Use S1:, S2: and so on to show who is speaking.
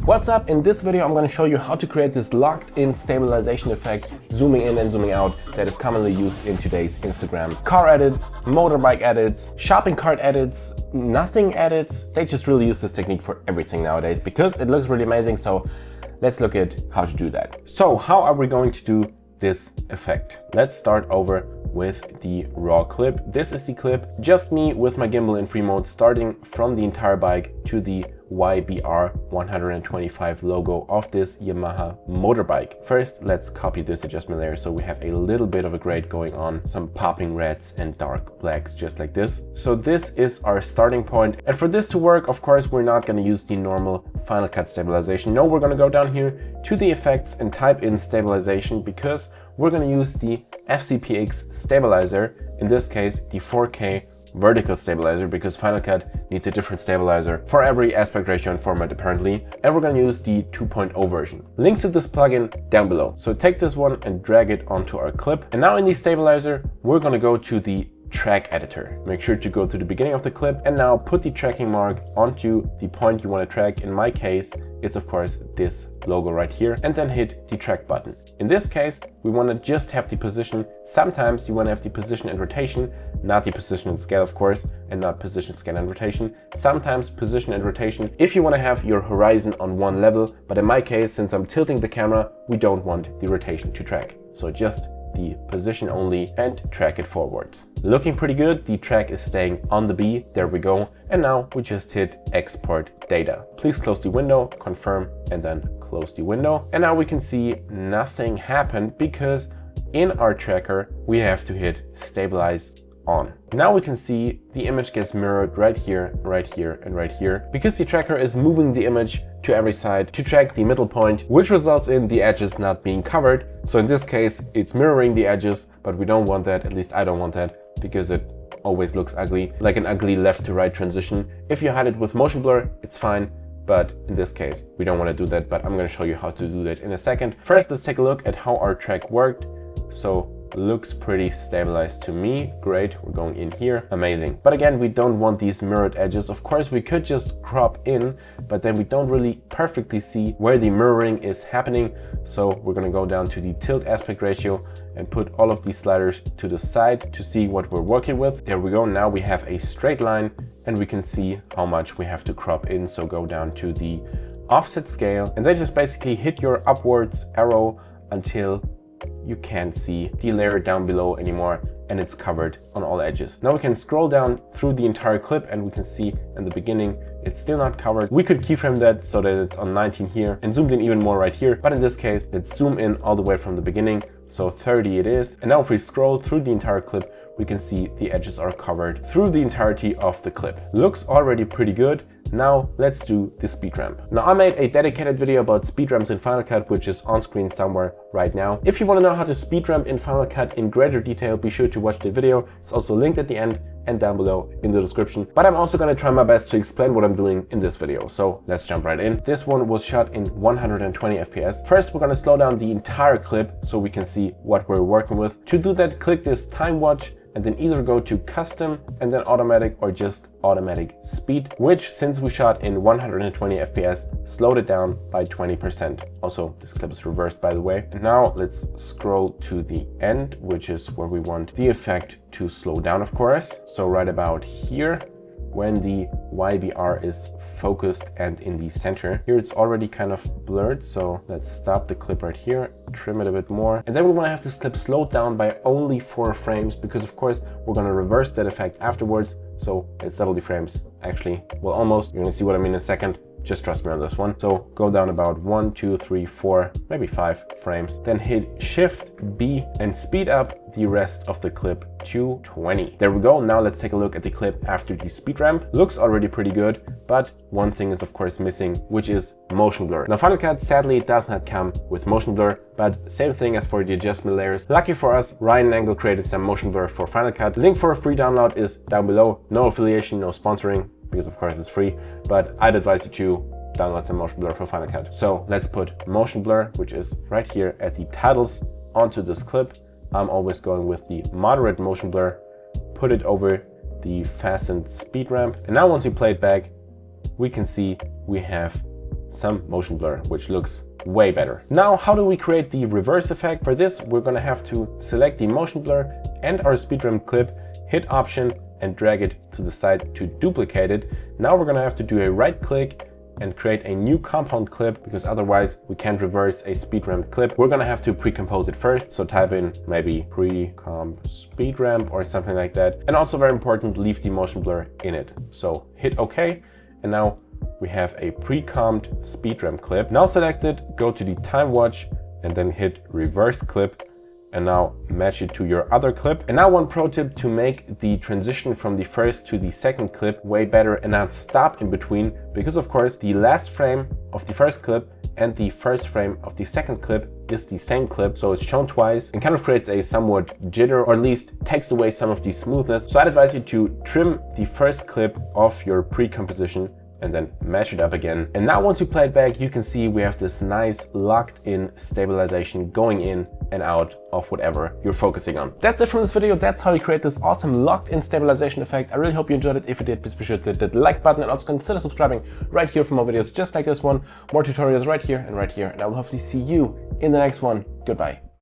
S1: What's up? In this video I'm going to show you how to create this locked-in stabilization effect, zooming in and zooming out, that is commonly used in today's Instagram. Car edits, motorbike edits, shopping cart edits, nothing edits. They just really use this technique for everything nowadays because it looks really amazing. So let's look at how to do that. So how are we going to do this effect? Let's start over with the raw clip. This is the clip, just me with my gimbal in free mode, starting from the entire bike to the YBR 125 logo of this Yamaha motorbike. First, let's copy this adjustment layer so we have a little bit of a grade going on, some popping reds and dark blacks, just like this. So this is our starting point. And for this to work, of course, we're not going to use the normal Final Cut stabilization. No, we're going to go down here to the effects and type in stabilization, because we're going to use the FCPX stabilizer, in this case the 4K vertical stabilizer, because Final Cut needs a different stabilizer for every aspect ratio and format apparently, and we're going to use the 2.0 version. Link to this plugin down below. So take this one and drag it onto our clip, and now in the stabilizer we're going to go to the track editor. Make sure to go to the beginning of the clip and now put the tracking mark onto the point you want to track. In my case, it's of course this logo right here, and then hit the track button. In this case, we want to just have the position. Sometimes you want to have the position and rotation, not the position and scale, of course, and not position, scale, and rotation. Sometimes position and rotation if you want to have your horizon on one level, but in my case, since I'm tilting the camera, we don't want the rotation to track. So just the position only and track it forwards. Looking pretty good. The track is staying on the B. There we go. And now we just hit export data. Please close the window, confirm, and then close the window. And now we can see nothing happened because in our tracker we have to hit stabilize on. Now we can see the image gets mirrored right here, and right here, because the tracker is moving the image to every side to track the middle point, which results in the edges not being covered. So in this case, it's mirroring the edges, but we don't want that. At least I don't want that, because it always looks ugly, like an ugly left to right transition. If you hide it with motion blur, it's fine. But in this case, we don't want to do that, but I'm going to show you how to do that in a second. First, let's take a look at how our track worked. So looks pretty stabilized to me. Great, we're going in here, amazing. But again, we don't want these mirrored edges. Of course, we could just crop in, but then we don't really perfectly see where the mirroring is happening. So we're going to go down to the tilt aspect ratio and put all of these sliders to the side to see what we're working with. There we go. Now we have a straight line and we can see how much we have to crop in. So go down to the offset scale and then just basically hit your upwards arrow until you can't see the layer down below anymore and it's covered on all edges. Now we can scroll down through the entire clip and we can see in the beginning it's still not covered. We could keyframe that so that it's on 19 here and zoomed in even more right here, but in this case let's zoom in all the way from the beginning, so 30 it is. And now if we scroll through the entire clip, we can see the edges are covered through the entirety of the clip. Looks already pretty good. Now let's do the speed ramp. Now I made a dedicated video about speed ramps in Final Cut, which is on screen somewhere right now. If you want to know how to speed ramp in Final Cut in greater detail, be sure to watch the video. It's also linked at the end and down below in the description. But I'm also going to try my best to explain what I'm doing in this video. So let's jump right in. This one was shot in 120 FPS. First, we're going to slow down the entire clip so we can see what we're working with. To do that, click this time watch and then either go to custom and then automatic or just automatic speed, which since we shot in 120 FPS, slowed it down by 20%. Also, this clip is reversed, by the way. And now let's scroll to the end, which is where we want the effect to slow down, of course. So right about here, when the YBR is focused and in the center. Here it's already kind of blurred, so let's stop the clip right here, trim it a bit more. And then we want to have this clip slowed down by only 4 frames, because of course we're going to reverse that effect afterwards. So it's double the frames, actually. Well, almost. You're going to see what I mean in a second. Just trust me on this one. So go down about 1, 2, 3, 4, maybe 5 frames. Then hit Shift B and speed up the rest of the clip to 20. There we go. Now let's take a look at the clip after the speed ramp. Looks already pretty good, but one thing is of course missing, which is motion blur. Now Final Cut sadly does not come with motion blur, but same thing as for the adjustment layers. Lucky for us, Ryan and Angle created some motion blur for Final Cut. Link for a free download is down below. No affiliation, no sponsoring, because of course it's free, but I'd advise you to download some motion blur for Final Cut. So let's put motion blur, which is right here at the titles, onto this clip. I'm always going with the moderate motion blur, put it over the fastened speed ramp. And now once we play it back, we can see we have some motion blur, which looks way better. Now, how do we create the reverse effect? For this, we're gonna have to select the motion blur and our Speedramp clip, hit Option and drag it to the side to duplicate it. Now we're gonna have to do a right click and create a new compound clip, because otherwise we can't reverse a Speedramp clip. We're gonna have to pre-compose it first. So type in maybe pre-comp Speedramp or something like that. And also very important, leave the motion blur in it. So hit OK. And now we have a pre-comped Speedramp clip. Now select it, go to the time watch and then hit reverse clip. And now match it to your other clip. And now one pro tip to make the transition from the first to the second clip way better and not stop in between, because of course the last frame of the first clip and the first frame of the second clip is the same clip, so it's shown twice and kind of creates a somewhat jitter, or at least takes away some of the smoothness. So I'd advise you to trim the first clip of your pre-composition and then match it up again. And now once you play it back, you can see we have this nice locked in stabilization going in and out of whatever you're focusing on. That's it from this video. That's how you create this awesome locked in stabilization effect. I really hope you enjoyed it. If you did, please be sure to hit that like button and also consider subscribing right here for more videos just like this one. More tutorials right here. And I will hopefully see you in the next one. Goodbye.